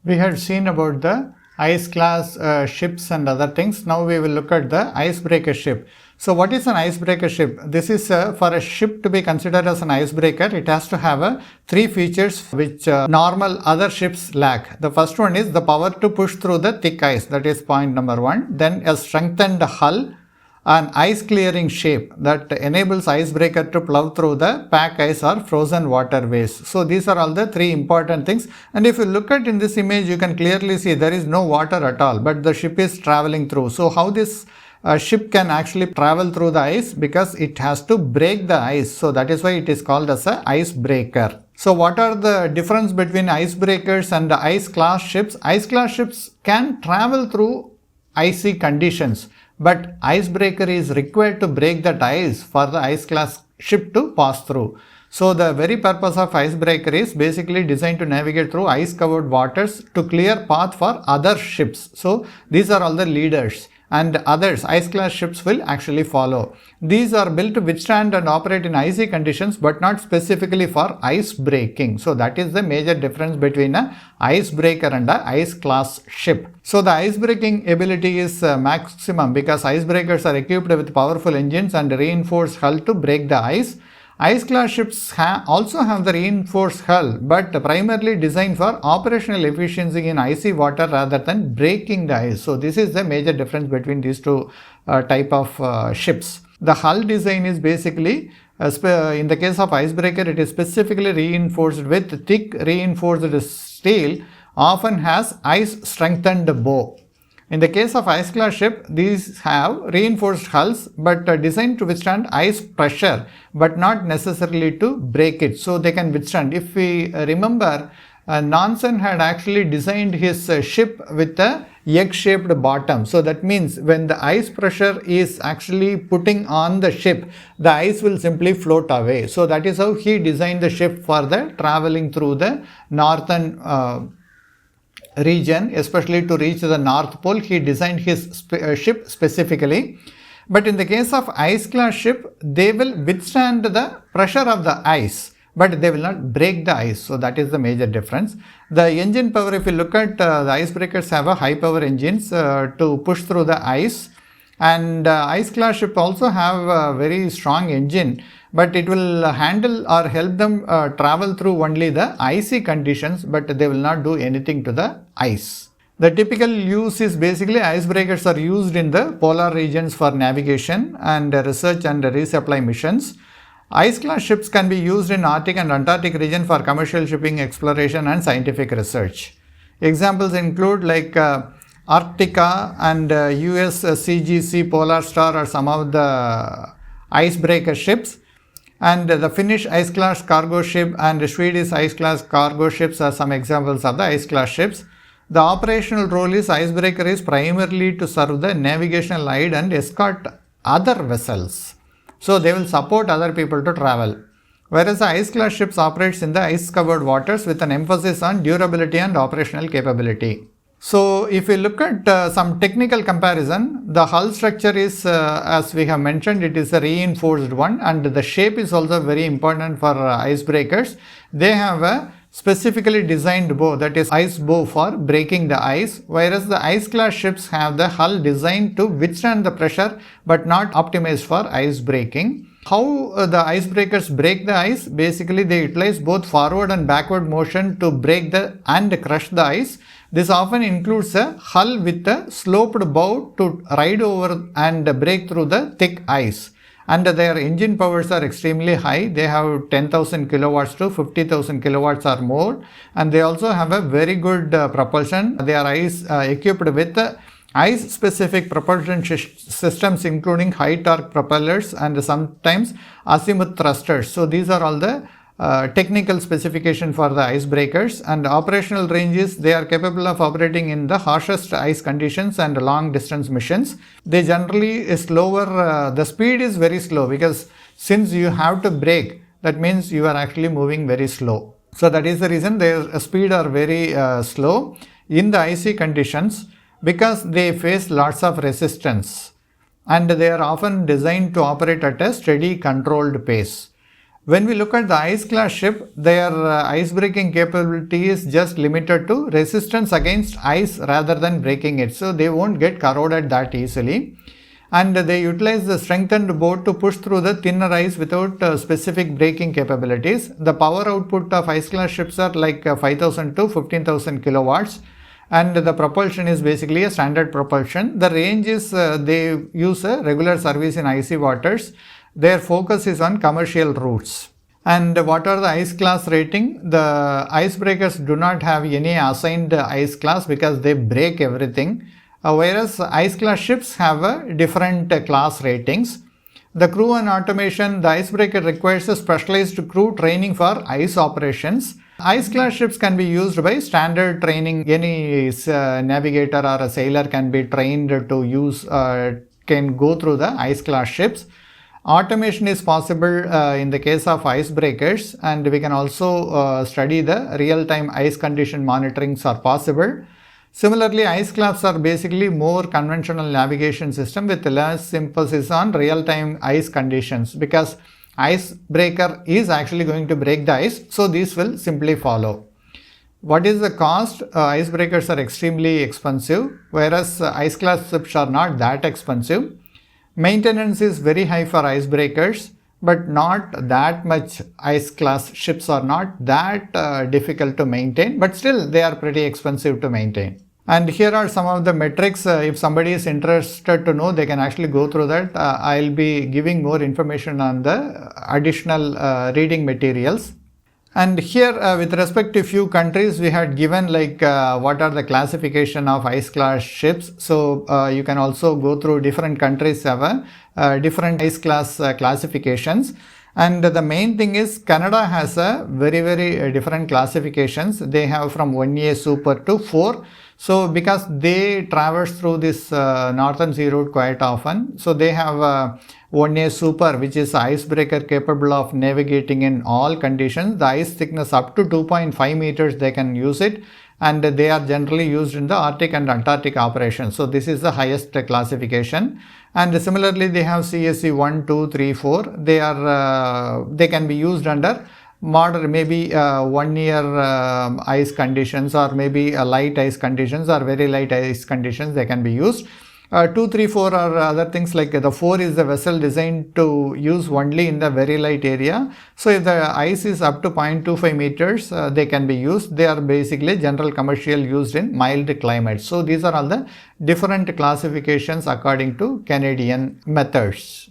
We had seen about the ice class ships and other things. Now we will look at the icebreaker ship. So what is an icebreaker ship? This is for a ship to be considered as an icebreaker, it has to have three features which normal other ships lack. The first one is the power to push through the thick ice, that is point number one. Then a strengthened hull, an ice clearing shape that enables icebreaker to plow through the pack ice or frozen waterways. So these are all the three important things, and if you look at in this image you can clearly see there is no water at all, but the ship is traveling through. So how this ship can actually travel through the ice? Because it has to break the ice, so that is why it is called as a icebreaker. So what are the difference between icebreakers and the ice class ships? Ice class ships can travel through icy conditions, but icebreaker is required to break that ice for the ice class ship to pass through. So the very purpose of icebreaker is basically designed to navigate through ice covered waters to clear path for other ships. So these are all the leaders, and others, ice class ships, will actually follow. These are built to withstand and operate in icy conditions, but not specifically for ice breaking. So that is the major difference between a icebreaker and a ice class ship. So the ice breaking ability is maximum because icebreakers are equipped with powerful engines and reinforced hull to break the ice. Ice class ships also have the reinforced hull, but primarily designed for operational efficiency in icy water rather than breaking the ice. So this is the major difference between these two type of ships. The hull design is basically, in the case of icebreaker, it is specifically reinforced with thick reinforced steel, often has ice strengthened bow. In the case of ice class ship, these have reinforced hulls but designed to withstand ice pressure, but not necessarily to break it. So they can withstand. If we remember, Nansen had actually designed his ship with a egg-shaped bottom. So that means when the ice pressure is actually putting on the ship, the ice will simply float away. So that is how he designed the ship for the traveling through the northern region, especially to reach the North Pole. He designed his ship specifically. But in the case of ice class ship, they will withstand the pressure of the ice, but they will not break the ice. So that is the major difference. The engine power, if you look at the icebreakers have a high power engines to push through the ice, and ice class ship also have a very strong engine, but it will handle or help them travel through only the icy conditions, but they will not do anything to the ice. The typical use is basically icebreakers are used in the polar regions for navigation and research and resupply missions. Ice class ships can be used in Arctic and Antarctic region for commercial shipping, exploration and scientific research. Examples include like Arctica and US CGC Polar Star are some of the icebreaker ships, and the Finnish ice class cargo ship and the Swedish ice class cargo ships are some examples of the ice class ships. The operational role is icebreaker is primarily to serve the navigational aid and escort other vessels. So they will support other people to travel. Whereas the ice class ships operates in the ice covered waters with an emphasis on durability and operational capability. So if we look at some technical comparison, the hull structure is as we have mentioned, it is a reinforced one, and the shape is also very important for icebreakers. They have a specifically designed bow, that is ice bow for breaking the ice, whereas the ice class ships have the hull designed to withstand the pressure but not optimized for ice breaking. How the icebreakers break the ice? Basically they utilize both forward and backward motion to break and crush the ice. This often includes a hull with a sloped bow to ride over and break through the thick ice. And their engine powers are extremely high. They have 10,000 kilowatts to 50,000 kilowatts or more. And they also have a very good propulsion. They are equipped with ice specific propulsion systems including high torque propellers and sometimes azimuth thrusters. So these are all the technical specification for the icebreakers. And operational ranges, they are capable of operating in the harshest ice conditions and long distance missions. They generally is slower, the speed is very slow because since you have to brake, that means you are actually moving very slow. So that is the reason their speed are very slow in the icy conditions because they face lots of resistance, and they are often designed to operate at a steady controlled pace. When we look at the ice class ship, their ice breaking capability is just limited to resistance against ice rather than breaking it. So they won't get corroded that easily. And they utilize the strengthened board to push through the thinner ice without specific braking capabilities. The power output of ice class ships are like 5000 to 15,000 kilowatts. And the propulsion is basically a standard propulsion. The range is they use a regular service in icy waters. Their focus is on commercial routes. And what are the ice class rating? The icebreakers do not have any assigned ice class because they break everything. Whereas ice class ships have a different class ratings. The crew and automation, the icebreaker requires a specialized crew training for ice operations. Ice class ships can be used by standard training. Any navigator or a sailor can be trained to use, can go through the ice class ships. Automation is possible in the case of icebreakers, and we can also study the real-time ice condition monitorings are possible. Similarly, ice class are basically more conventional navigation system with less emphasis on real-time ice conditions, because icebreaker is actually going to break the ice, so these will simply follow. What is the cost? Icebreakers are extremely expensive, whereas ice class ships are not that expensive. Maintenance is very high for icebreakers, but not that much. Ice class ships are not that difficult to maintain, but still they are pretty expensive to maintain. And here are some of the metrics. If somebody is interested to know, they can actually go through that. I'll be giving more information on the additional reading materials. And here with respect to few countries, we had given like what are the classification of ice class ships. So you can also go through different countries have different ice class classifications. And the main thing is Canada has a very different classifications. They have from 1A Super to 4. So because they traverse through this Northern Sea Route quite often, so they have 1A Super, which is icebreaker capable of navigating in all conditions. The ice thickness up to 2.5 meters they can use it, and they are generally used in the Arctic and Antarctic operations. So this is the highest classification. And similarly, they have CSC 1, 2, 3, 4. They can be used under moderate, maybe 1 year ice conditions, or maybe a light ice conditions or very light ice conditions they can be used. 2, 3, 4 are other things, like the 4 is the vessel designed to use only in the very light area. So if the ice is up to 0.25 meters, they can be used. They are basically general commercial used in mild climates. So these are all the different classifications according to Canadian methods.